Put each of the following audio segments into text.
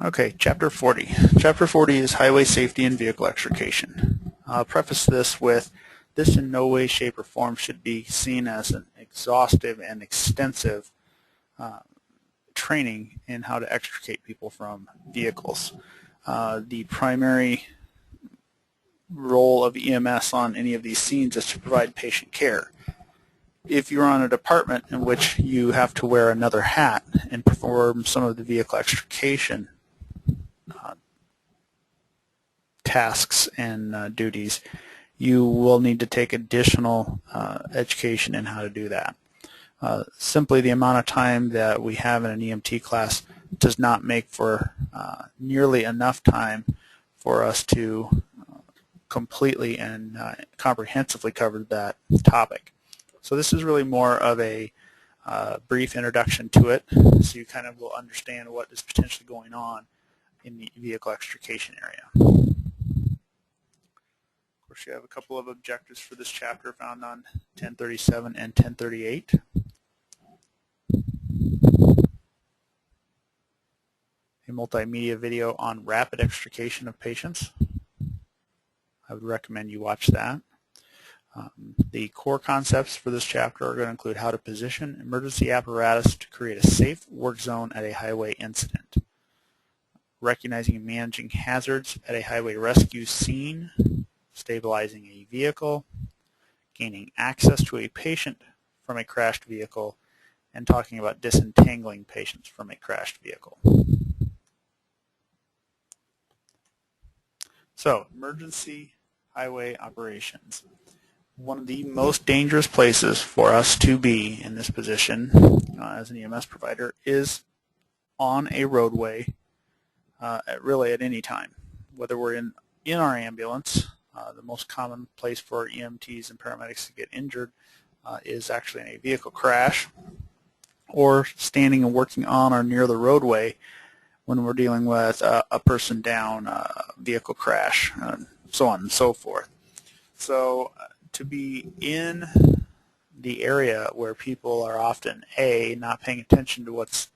Okay, Chapter 40. Chapter 40 is Highway Safety and Vehicle Extrication. I'll preface this with, this in no way, shape, or form should be seen as an exhaustive and extensive training in how to extricate people from vehicles. The primary role of EMS on any of these scenes is to provide patient care. If you're on a department in which you have to wear another hat and perform some of the vehicle extrication tasks and duties, you will need to take additional education in how to do that. Simply the amount of time that we have in an EMT class does not make for nearly enough time for us to completely and comprehensively cover that topic. So this is really more of a brief introduction to it, so you kind of will understand what is potentially going on in the vehicle extrication area. Of course, you have a couple of objectives for this chapter found on 1037 and 1038. A multimedia video on rapid extrication of patients. I would recommend you watch that. The core concepts for this chapter are going to include how to position emergency apparatus to create a safe work zone at a highway incident, recognizing and managing hazards at a highway rescue scene, stabilizing a vehicle, gaining access to a patient from a crashed vehicle, and talking about disentangling patients from a crashed vehicle. So, emergency highway operations. One of the most dangerous places for us to be in this position as an EMS provider is on a roadway really at any time. Whether we're in our ambulance, the most common place for EMTs and paramedics to get injured is actually in a vehicle crash, or standing and working on or near the roadway when we're dealing with a person down, vehicle crash, so on and so forth. So to be in the area where people are often A, not paying attention to what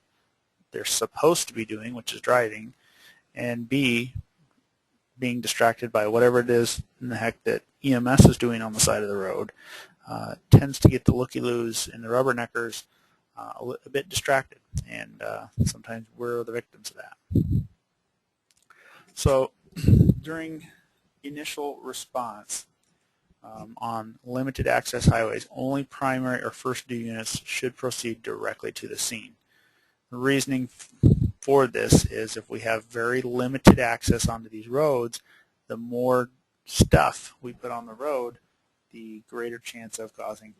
they're supposed to be doing, which is driving, and B, being distracted by whatever it is in the heck that EMS is doing on the side of the road, tends to get the looky-loos and the rubberneckers a bit distracted, and sometimes we're the victims of that. So during initial response on limited access highways, only primary or first due units should proceed directly to the scene. The reasoning for this is if we have very limited access onto these roads, the more stuff we put on the road, the greater chance of causing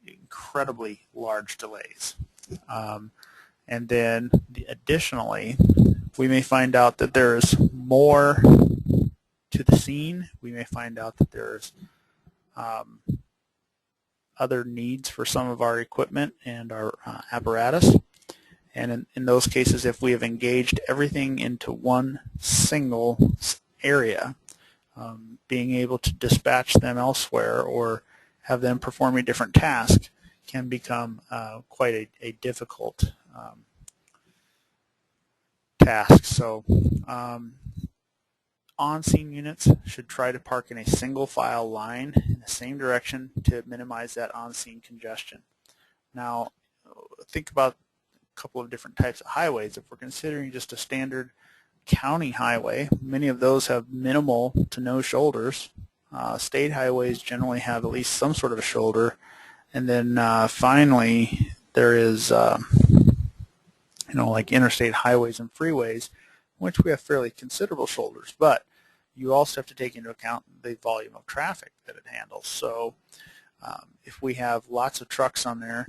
incredibly large delays. And then additionally, we may find out that there's more to the scene. We may find out that there's other needs for some of our equipment and our apparatus. And in those cases, if we have engaged everything into one single area, being able to dispatch them elsewhere or have them perform a different task can become quite a difficult task. So on-scene units should try to park in a single file line in the same direction to minimize that on-scene congestion. Now, think about a couple of different types of highways. If we're considering just a standard county highway, many of those have minimal to no shoulders. State highways generally have at least some sort of a shoulder, and then finally there is like interstate highways and freeways, which we have fairly considerable shoulders, but you also have to take into account the volume of traffic that it handles. So if we have lots of trucks on there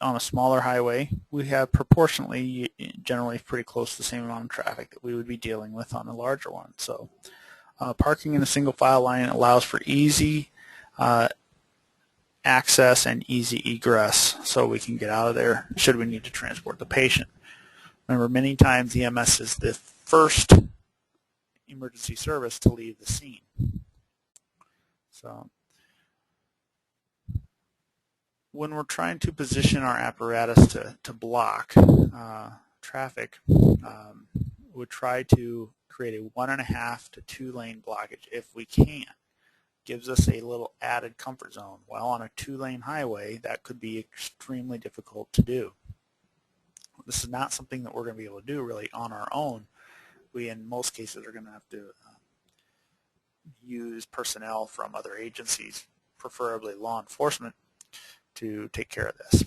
on a smaller highway, we have proportionately generally pretty close to the same amount of traffic that we would be dealing with on a larger one. So parking in a single file line allows for easy access and easy egress, so we can get out of there should we need to transport the patient. Remember, many times EMS is the first emergency service to leave the scene. So when we're trying to position our apparatus to block traffic would try to create a 1.5 to 2 lane blockage if we can. Gives us a little added comfort zone. While on a 2-lane highway, that could be extremely difficult to do. This is not something that we're going to be able to do really on our own. We, in most cases, are going to have to use personnel from other agencies, preferably law enforcement, to take care of this.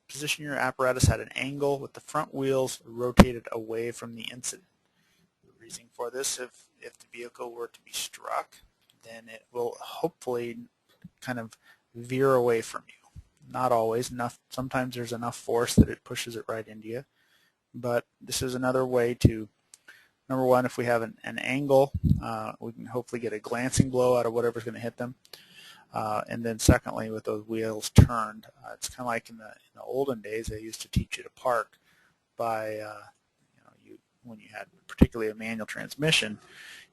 Position your apparatus at an angle with the front wheels rotated away from the incident. The reason for this, if the vehicle were to be struck, then it will hopefully kind of veer away from you. Not always. Sometimes there's enough force that it pushes it right into you. But this is another way to, number one, if we have an angle, we can hopefully get a glancing blow out of whatever's going to hit them. And then secondly, with those wheels turned, it's kind of like in the olden days, they used to teach you to park by, when you had particularly a manual transmission,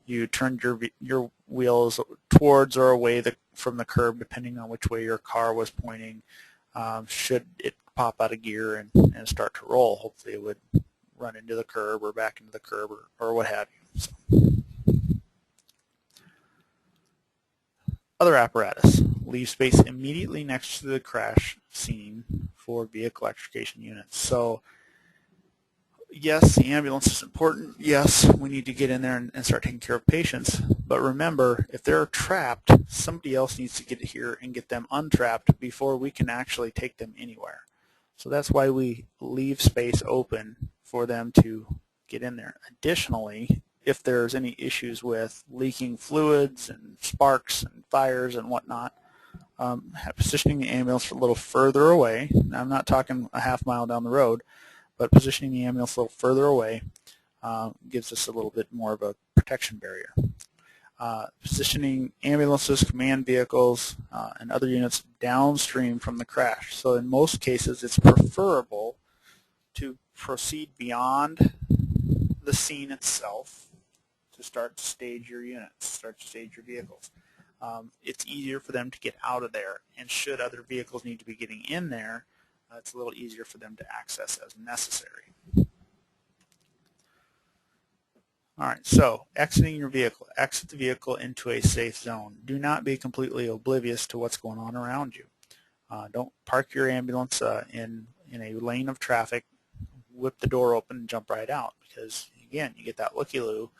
you turned your wheels towards or away from the curb, depending on which way your car was pointing. Should it pop out of gear and start to roll, hopefully it would run into the curb or back into the curb or what have you. So. Other apparatus. Leave space immediately next to the crash scene for vehicle extrication units. So yes, the ambulance is important. Yes, we need to get in there and start taking care of patients. But remember, if they're trapped, somebody else needs to get here and get them untrapped before we can actually take them anywhere. So that's why we leave space open for them to get in there. Additionally, if there's any issues with leaking fluids and sparks and fires and whatnot, positioning the ambulance a little further away. Now, I'm not talking a half mile down the road, but positioning the ambulance a little further away gives us a little bit more of a protection barrier. Positioning ambulances, command vehicles, and other units downstream from the crash. So in most cases, it's preferable to proceed beyond the scene itself to start to stage your units, start to stage your vehicles. It's easier for them to get out of there, and should other vehicles need to be getting in there, it's a little easier for them to access as necessary. All right, so exiting your vehicle. Exit the vehicle into a safe zone. Do not be completely oblivious to what's going on around you. Don't park your ambulance in a lane of traffic, whip the door open, and jump right out, because, again, you get that looky-loo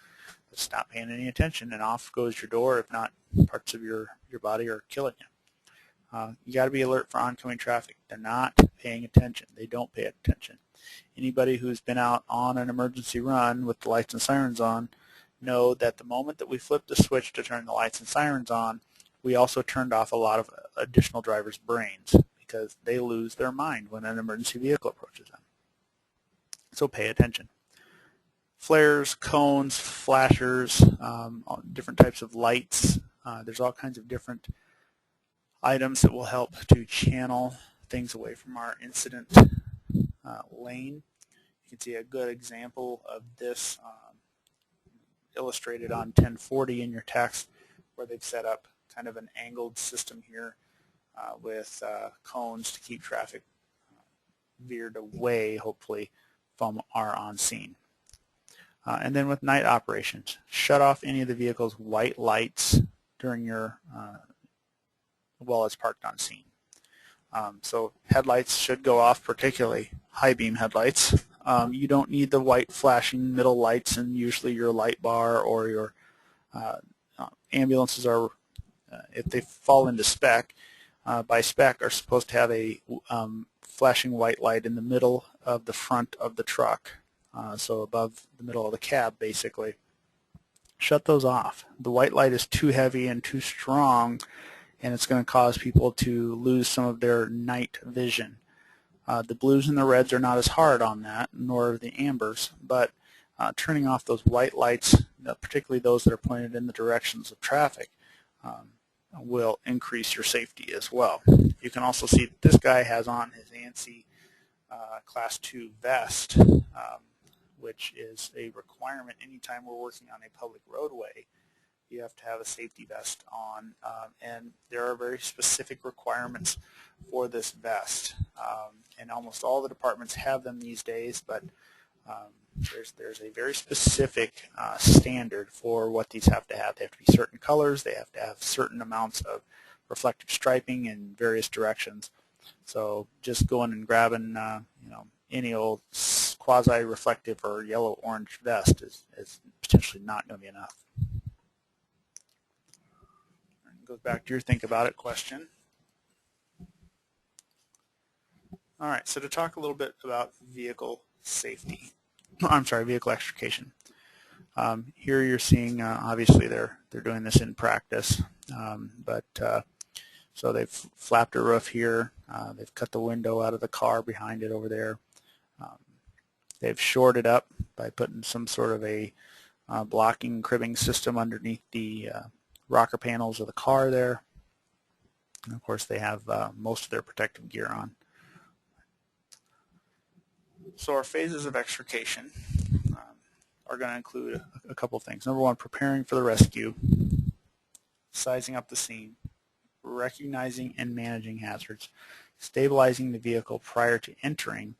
that's not paying any attention, and off goes your door, if not parts of your body are killing you. You got to be alert for oncoming traffic. They're not paying attention. They don't pay attention. Anybody who's been out on an emergency run with the lights and sirens on know that the moment that we flip the switch to turn the lights and sirens on, we also turned off a lot of additional drivers' brains, because they lose their mind when an emergency vehicle approaches them. So pay attention. Flares, cones, flashers, different types of lights. There's all kinds of different items that will help to channel things away from our incident lane. You can see a good example of this illustrated on 1040 in your text, where they've set up kind of an angled system here with cones to keep traffic veered away, hopefully, from our on-scene. And then with night operations, shut off any of the vehicle's white lights during your while it's parked on scene. So headlights should go off, particularly high beam headlights. You don't need the white flashing middle lights, and usually your light bar or your ambulances are, if they fall into spec, by spec are supposed to have a flashing white light in the middle of the front of the truck, so above the middle of the cab basically. Shut those off. The white light is too heavy and too strong, and it's going to cause people to lose some of their night vision. The blues and the reds are not as hard on that, nor the ambers, but turning off those white lights, particularly those that are pointed in the directions of traffic, will increase your safety as well. You can also see that this guy has on his ANSI Class 2 vest, which is a requirement anytime we're working on a public roadway, you have to have a safety vest on, and there are very specific requirements for this vest. And almost all the departments have them these days, but there's a very specific standard for what these have to have. They have to be certain colors. They have to have certain amounts of reflective striping in various directions. So just going and grabbing any old quasi-reflective or yellow-orange vest is potentially not going to be enough. It goes back to your think about it question. All right, so to talk a little bit about vehicle safety. I'm sorry, vehicle extrication. Here you're seeing, obviously they're doing this in practice, so they've flapped a roof here. They've cut the window out of the car behind it over there. They've shored it up by putting some sort of a blocking cribbing system underneath the rocker panels of the car there. And of course they have most of their protective gear on. So our phases of extrication are going to include a couple of things. Number one, preparing for the rescue, sizing up the scene, recognizing and managing hazards, stabilizing the vehicle prior to entering,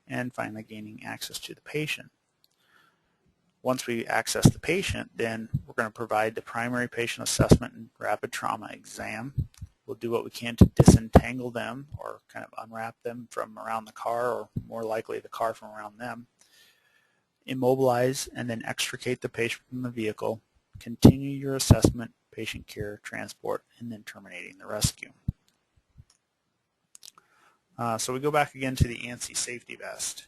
and finally gaining access to the patient. Once we access the patient, then we're going to provide the primary patient assessment and rapid trauma exam. We'll do what we can to disentangle them or kind of unwrap them from around the car, or more likely the car from around them. Immobilize and then extricate the patient from the vehicle. Continue your assessment, patient care, transport, and then terminating the rescue. So we go back again to the ANSI safety vest.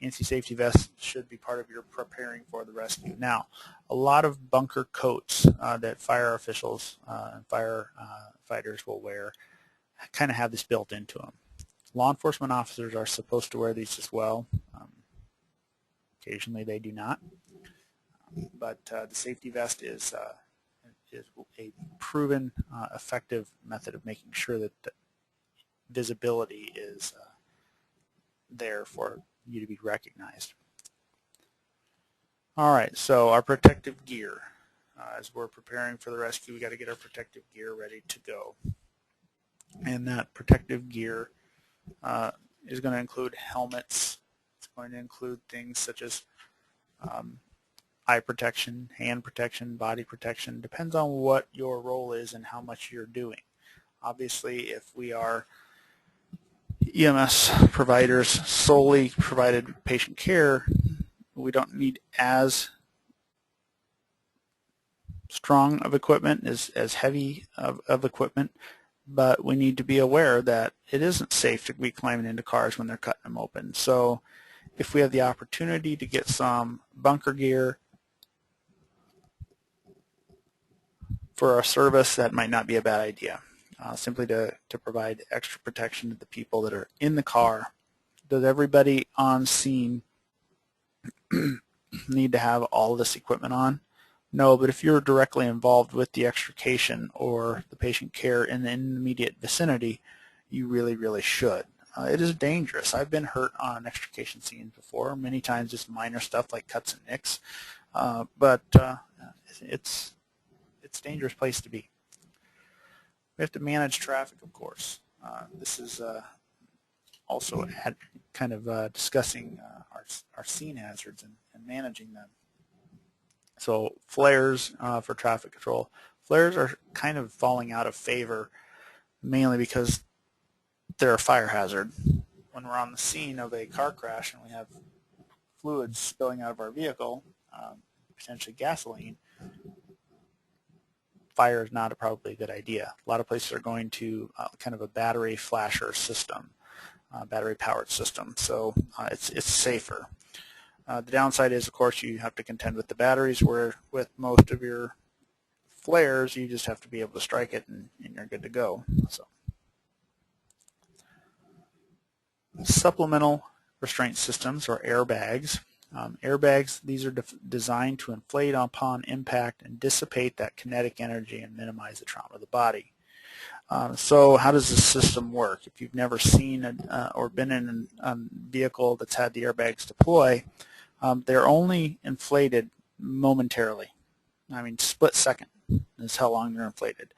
ANSI safety vest should be part of your preparing for the rescue. Now, a lot of bunker coats that fire officials and firefighters will wear kind of have this built into them. Law enforcement officers are supposed to wear these as well. Occasionally they do not. But the safety vest is a proven effective method of making sure that the visibility is there for you to be recognized. All right, so our protective gear. As we're preparing for the rescue, we got to get our protective gear ready to go. And that protective gear is going to include helmets. It's going to include things such as eye protection, hand protection, body protection. Depends on what your role is and how much you're doing. Obviously, if we are EMS providers solely provided patient care, we don't need as strong of equipment, as heavy of equipment, but we need to be aware that it isn't safe to be climbing into cars when they're cutting them open. So if we have the opportunity to get some bunker gear for our service, that might not be a bad idea. Simply to provide extra protection to the people that are in the car. Does everybody on scene need to have all of this equipment on? No, but if you're directly involved with the extrication or the patient care in the immediate vicinity, you really, really should. It is dangerous. I've been hurt on extrication scenes before, many times just minor stuff like cuts and nicks, but it's a dangerous place to be. We have to manage traffic, of course. This is also kind of discussing our scene hazards and managing them. So flares for traffic control. Flares are kind of falling out of favor mainly because they're a fire hazard. When we're on the scene of a car crash and we have fluids spilling out of our vehicle, potentially gasoline, fire is not probably a good idea. A lot of places are going to kind of a battery flasher system, battery powered system, so it's safer. The downside is, of course, you have to contend with the batteries, where with most of your flares you just have to be able to strike it and you're good to go. So supplemental restraint systems, or airbags. Airbags, these are designed to inflate upon impact and dissipate that kinetic energy and minimize the trauma of the body. So how does this system work? If you've never seen or been in a vehicle that's had the airbags deploy, they're only inflated momentarily. I mean split second is how long they're inflated.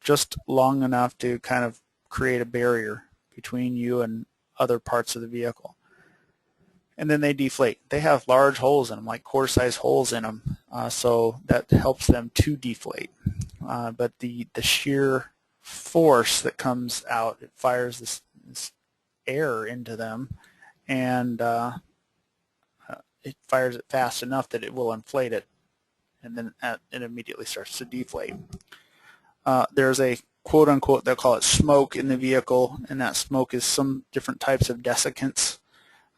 Just long enough to kind of create a barrier between you and other parts of the vehicle. And then they deflate. They have large holes in them, like quarter-size holes in them, so that helps them to deflate. But the sheer force that comes out, it fires this air into them, and it fires it fast enough that it will inflate it, and then it immediately starts to deflate. There's a quote-unquote, they'll call it smoke in the vehicle, and that smoke is some different types of desiccants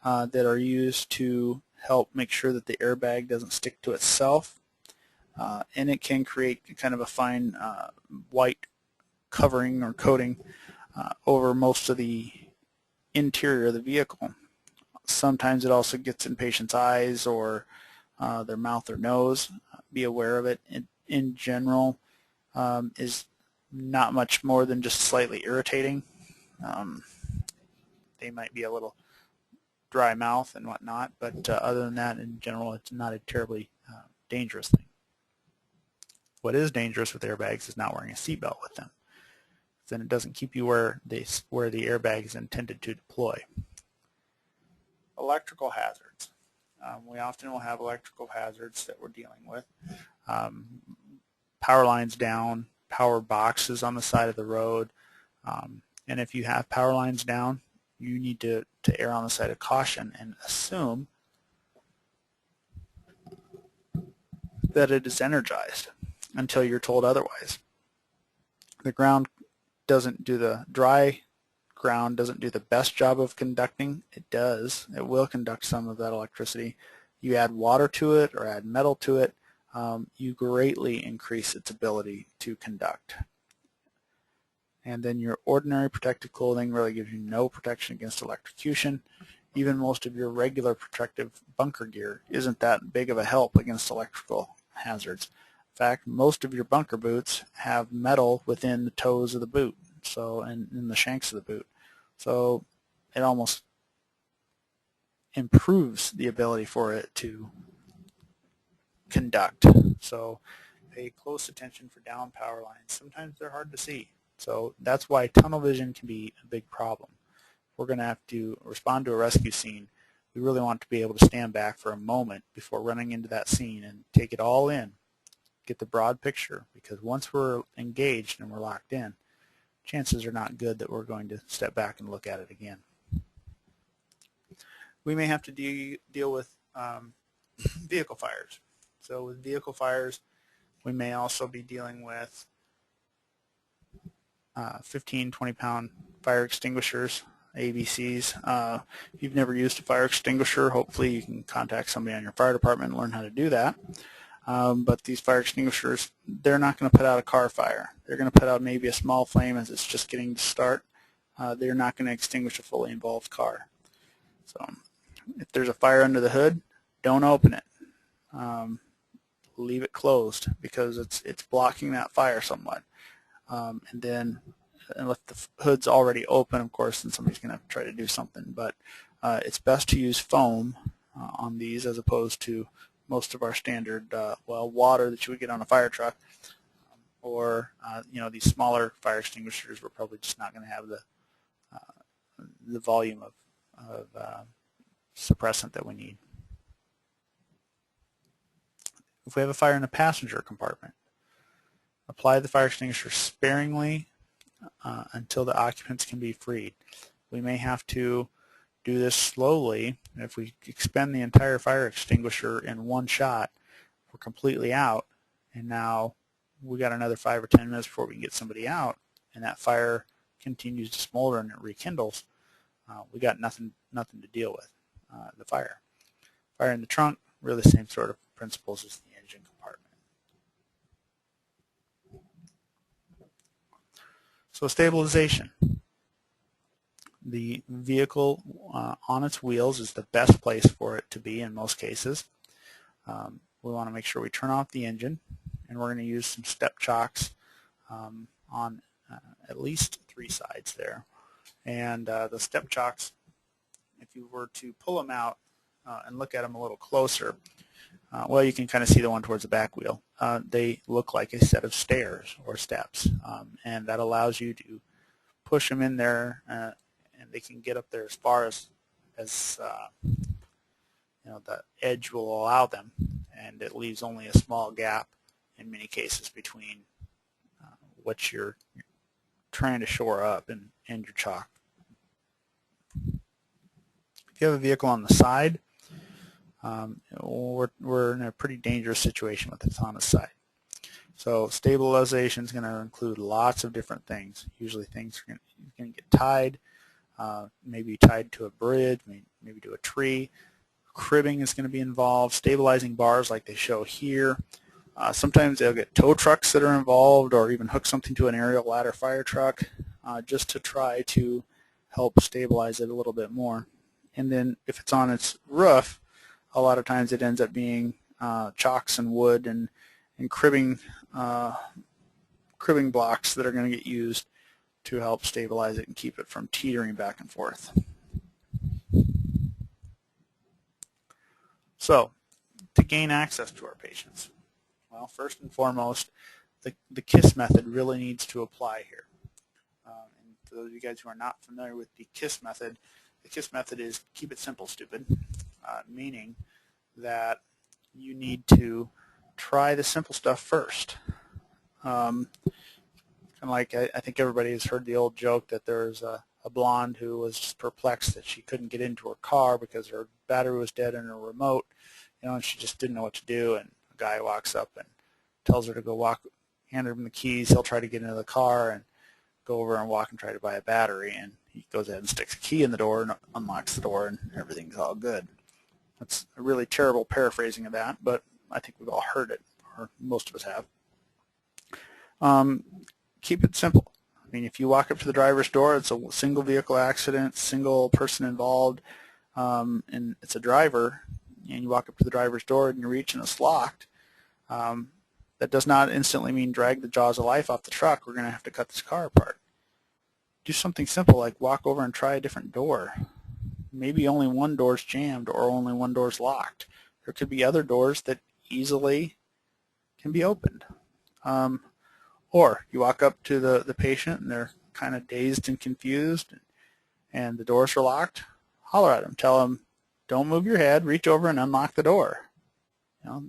that are used to help make sure that the airbag doesn't stick to itself, and it can create kind of a fine white covering or coating over most of the interior of the vehicle. Sometimes it also gets in patients' eyes or their mouth or nose. Be aware of it. In general, is not much more than just slightly irritating. They might be a little dry mouth and whatnot, but other than that, in general, it's not a terribly dangerous thing. What is dangerous with airbags is not wearing a seatbelt with them. Then it doesn't keep you where the airbag is intended to deploy. Electrical hazards. We often will have electrical hazards that we're dealing with. Power lines down, power boxes on the side of the road, and if you have power lines down, you need to err on the side of caution and assume that it is energized until you're told otherwise. The ground doesn't do the dry ground doesn't do the best job of conducting. It does. It will conduct some of that electricity. You add water to it or add metal to it, you greatly increase its ability to conduct. And then your ordinary protective clothing really gives you no protection against electrocution. Even most of your regular protective bunker gear isn't that big of a help against electrical hazards. In fact, most of your bunker boots have metal within the toes of the boot, so and in the shanks of the boot. So it almost improves the ability for it to conduct. So pay close attention for down power lines. Sometimes they're hard to see. So that's why tunnel vision can be a big problem. We're going to have to respond to a rescue scene. We really want to be able to stand back for a moment before running into that scene and take it all in, get the broad picture, because once we're engaged and we're locked in, chances are not good that we're going to step back and look at it again. We may have to deal with vehicle fires. So with vehicle fires, we may also be dealing with 15, 20-pound fire extinguishers, ABCs. If you've never used a fire extinguisher, hopefully you can contact somebody on your fire department and learn how to do that. But these fire extinguishers, they're not going to put out a car fire. They're going to put out maybe a small flame as it's just getting to start. They're not going to extinguish a fully involved car. So if there's a fire under the hood, don't open it. Leave it closed because it's blocking that fire somewhat. And then if the hood's already open, of course, then somebody's going to have to try to do something. But it's best to use foam on these as opposed to most of our standard, water that you would get on a fire truck, or these smaller fire extinguishers. We're probably just not going to have the volume of suppressant that we need. If we have a fire in the passenger compartment, apply the fire extinguisher sparingly until the occupants can be freed. We may have to do this slowly. If we expend the entire fire extinguisher in one shot, we're completely out, and now we got another 5 or 10 minutes before we can get somebody out, and that fire continues to smolder and it rekindles. We got nothing to deal with. The fire in the trunk, really the same sort of principles as the engine compartment. So stabilization. The vehicle on its wheels is the best place for it to be in most cases. We want to make sure we turn off the engine, and we're going to use some step chocks on at least 3 sides there. And the step chocks, if you were to pull them out and look at them a little closer, well, you can kind of see the one towards the back wheel. They look like a set of stairs or steps, and that allows you to push them in there, and they can get up there as far as the edge will allow them, and it leaves only a small gap in many cases between what you're trying to shore up and your chalk. If you have a vehicle on the side, we're in a pretty dangerous situation with it on the side. So stabilization is going to include lots of different things. Usually things are going to get tied, maybe tied to a bridge, maybe to a tree. Cribbing is going to be involved, stabilizing bars like they show here. Sometimes they'll get tow trucks that are involved, or even hook something to an aerial ladder fire truck just to try to help stabilize it a little bit more. And then if it's on its roof, a lot of times it ends up being chocks and wood and cribbing blocks that are going to get used to help stabilize it and keep it from teetering back and forth. So, to gain access to our patients, well, first and foremost, the KISS method really needs to apply here. And for those of you guys who are not familiar with the KISS method is keep it simple, stupid, meaning that you need to try the simple stuff first. Kind of like I think everybody has heard the old joke that there's a blonde who was perplexed that she couldn't get into her car because her battery was dead in her remote, and she just didn't know what to do. And a guy walks up and tells her to go hand him the keys. He'll try to get into the car and go over and walk and try to buy a battery, and he goes ahead and sticks a key in the door and unlocks the door, and everything's all good. That's a really terrible paraphrasing of that, but I think we've all heard it, or most of us have. Keep it simple. I mean, if you walk up to the driver's door, it's a single vehicle accident, single person involved, and it's a driver, and you walk up to the driver's door and you reach and it's locked, that does not instantly mean drag the jaws of life off the truck. We're going to have to cut this car apart. Do something simple like walk over and try a different door. Maybe only one door's jammed or only one door's locked. There could be other doors that easily can be opened. Or you walk up to the patient and they're kind of dazed and confused and the doors are locked. Holler at them. Tell them, don't move your head. Reach over and unlock the door.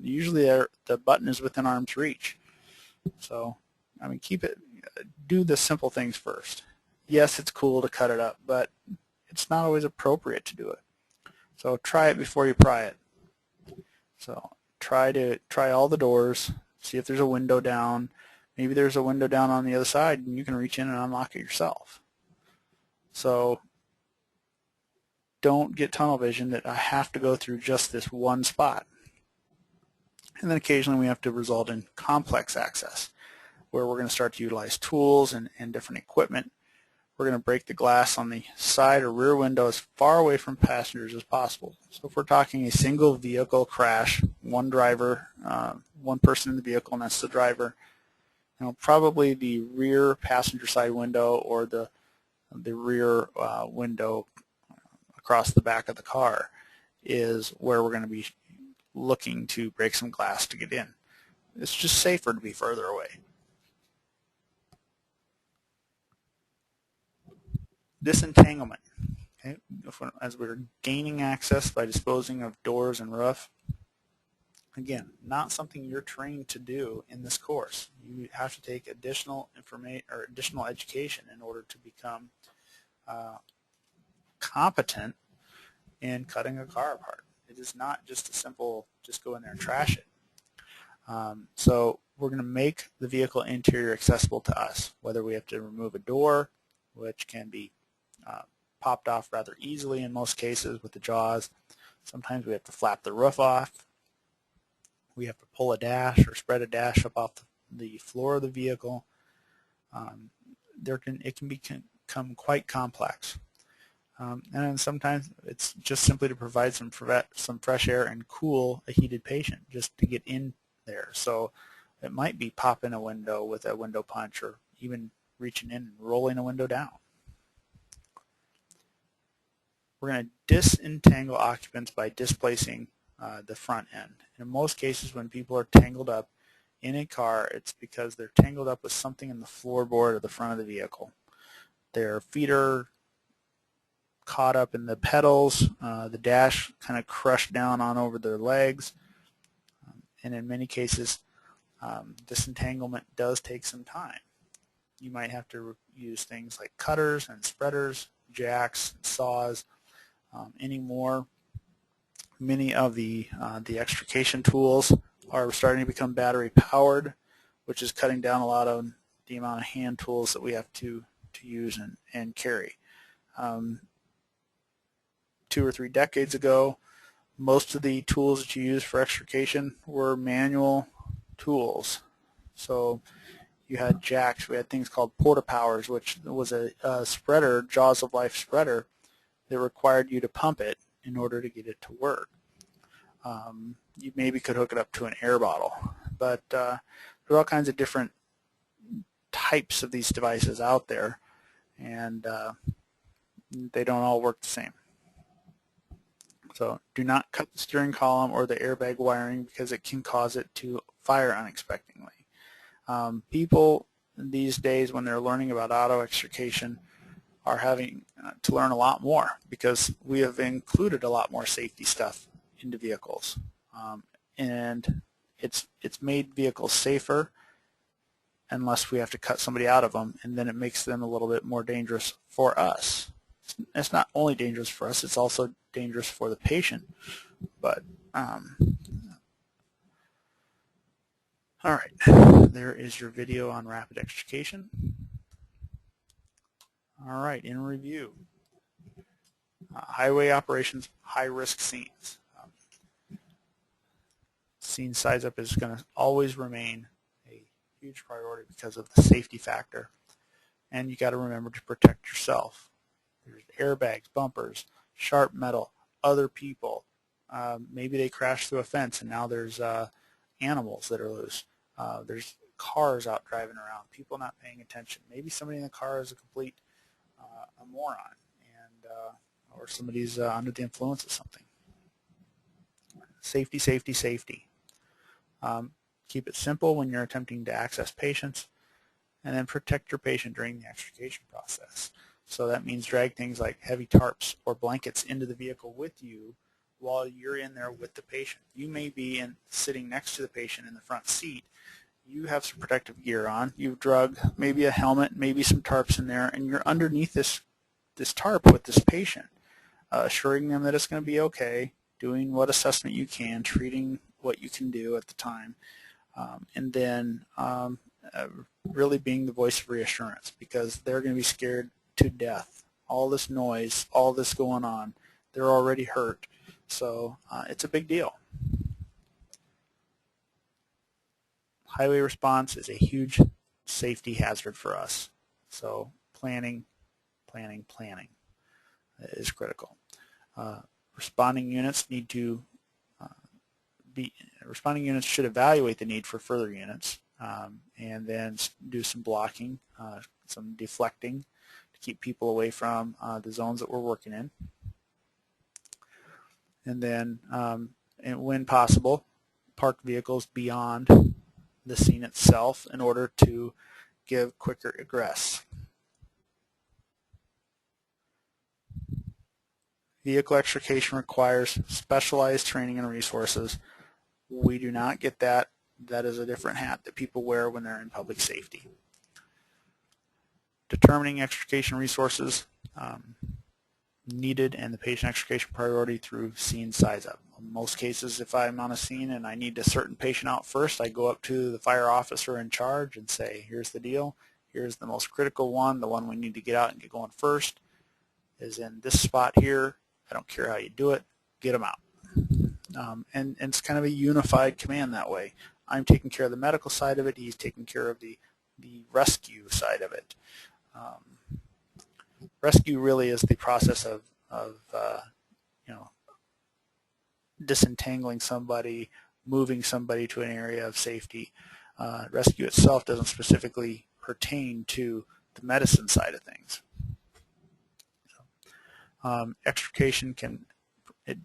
Usually the button is within arm's reach. So, I mean, do the simple things first. Yes, it's cool to cut it up, but it's not always appropriate to do it. So try it before you pry it. So try all the doors, see if there's a window down. Maybe there's a window down on the other side and you can reach in and unlock it yourself. So don't get tunnel vision that I have to go through just this one spot. And then occasionally we have to result in complex access, where we're going to start to utilize tools and different equipment. We're going to break the glass on the side or rear window as far away from passengers as possible. So if we're talking a single vehicle crash, one driver, one person in the vehicle, and that's the driver, probably the rear passenger side window or the rear window across the back of the car is where we're going to be looking to break some glass to get in. It's just safer to be further away. Disentanglement. Okay? As we're gaining access by disposing of doors and roof, again, not something you're trained to do in this course. You have to take additional information or additional education in order to become competent in cutting a car apart. It is not just a simple, just go in there and trash it. So we're going to make the vehicle interior accessible to us, whether we have to remove a door, which can be popped off rather easily in most cases with the jaws. Sometimes we have to flap the roof off. We have to pull a dash or spread a dash up off the floor of the vehicle. It can become quite complex. And sometimes it's just simply to provide some fresh air and cool a heated patient just to get in there. So it might be popping a window with a window punch or even reaching in and rolling a window down. We're going to disentangle occupants by displacing the front end. In most cases, when people are tangled up in a car, it's because they're tangled up with something in the floorboard of the front of the vehicle. Their feet are caught up in the pedals, the dash kind of crushed down on over their legs, and in many cases, disentanglement does take some time. You might have to use things like cutters and spreaders, jacks, saws. Anymore, many of the extrication tools are starting to become battery powered, which is cutting down a lot of the amount of hand tools that we have to use and carry. 2 or 3 decades ago, most of the tools that you use for extrication were manual tools. So you had jacks, we had things called porta-powers, which was a spreader, jaws of life spreader, that required you to pump it in order to get it to work. You maybe could hook it up to an air bottle, but there are all kinds of different types of these devices out there, and they don't all work the same. So do not cut the steering column or the airbag wiring, because it can cause it to fire unexpectedly. People these days, when they're learning about auto extrication, are having to learn a lot more, because we have included a lot more safety stuff into vehicles, and it's made vehicles safer unless we have to cut somebody out of them, and then it makes them a little bit more dangerous for us. It's not only dangerous for us, it's also dangerous for the patient. But all right, there is your video on rapid extrication. All right, in review, highway operations, high-risk scenes. Scene size up is going to always remain a huge priority because of the safety factor, and you got to remember to protect yourself. There's airbags, bumpers, sharp metal, other people. Maybe they crashed through a fence and now there's animals that are loose. There's cars out driving around, people not paying attention. Maybe somebody in the car is a complete a moron, and or somebody's under the influence of something. Safety, safety, safety. Keep it simple when you're attempting to access patients, and then protect your patient during the extrication process. So that means drag things like heavy tarps or blankets into the vehicle with you while you're in there with the patient. You may be sitting next to the patient in the front seat. You have some protective gear on. You've drug maybe a helmet, maybe some tarps in there, and you're underneath this tarp with this patient, assuring them that it's going to be okay, doing what assessment you can, treating what you can do at the time, and then really being the voice of reassurance, because they're going to be scared to death. All this noise, all this going on, they're already hurt, so it's a big deal. Highway response is a huge safety hazard for us, so planning is critical. Responding units need to responding units should evaluate the need for further units, and then do some blocking, some deflecting to keep people away from the zones that we're working in. And then, and when possible, park vehicles beyond the scene itself in order to give quicker egress. Vehicle extrication requires specialized training and resources. We do not get that. That is a different hat that people wear when they're in public safety. Determining extrication resources needed and the patient extrication priority through scene size up. In most cases, if I'm on a scene and I need a certain patient out first, I go up to the fire officer in charge and say, here's the deal. Here's the most critical one, the one we need to get out and get going first is in this spot here. I don't care how you do it, get them out. And it's kind of a unified command that way. I'm taking care of the medical side of it, he's taking care of the rescue side of it. Rescue really is the process of you know, disentangling somebody, moving somebody to an area of safety. Rescue itself doesn't specifically pertain to the medicine side of things. Extrication it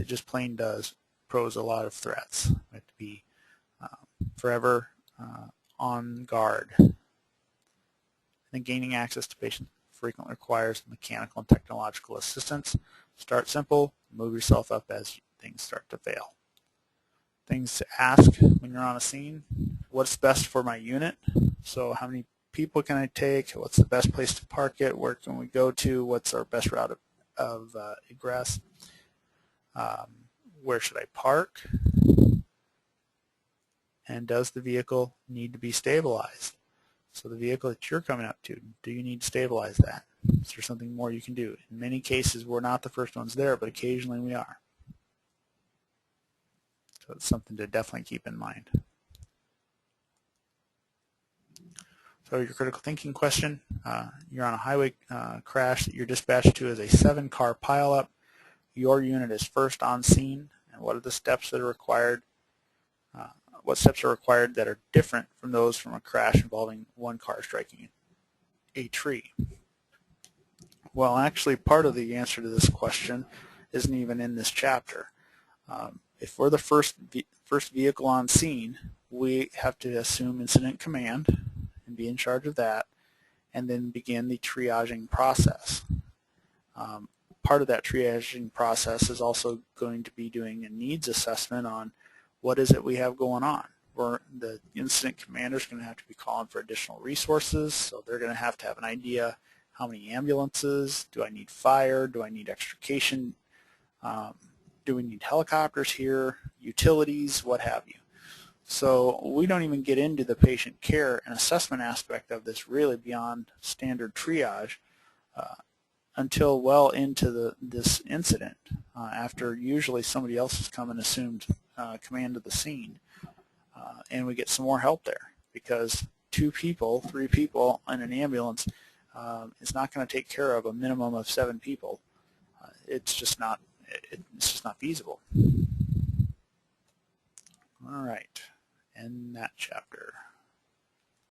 just plain does pose a lot of threats. We have to be forever on guard. And then gaining access to patients frequently requires mechanical and technological assistance. Start simple, move yourself up as things start to fail. Things to ask when you're on a scene: what's best for my unit? So how many people can I take? What's the best place to park it? Where can we go to? What's our best route of egress? Where should I park? And does the vehicle need to be stabilized? So the vehicle that you're coming up to, do you need to stabilize that? Is there something more you can do? In many cases, we're not the first ones there, but occasionally we are. So it's something to definitely keep in mind. So your critical thinking question, you're on a highway crash that you're dispatched to as a 7-car pileup. Your unit is first on scene, and what are the steps that are required? What steps are required that are different from those from a crash involving one car striking a tree? Well, actually, part of the answer to this question isn't even in this chapter. If we're the first vehicle on scene, we have to assume incident command and be in charge of that, and then begin the triaging process. Part of that triaging process is also going to be doing a needs assessment on what is it we have going on. The incident commander is going to have to be calling for additional resources, so they're going to have an idea: how many ambulances, do I need fire, do I need extrication, do we need helicopters here, utilities, what have you. So we don't even get into the patient care and assessment aspect of this really beyond standard triage until well into this incident, after usually somebody else has come and assumed command of the scene, and we get some more help there, because 2 people, 3 people in an ambulance is not going to take care of a minimum of 7 people. It's just not feasible. All right, end that chapter.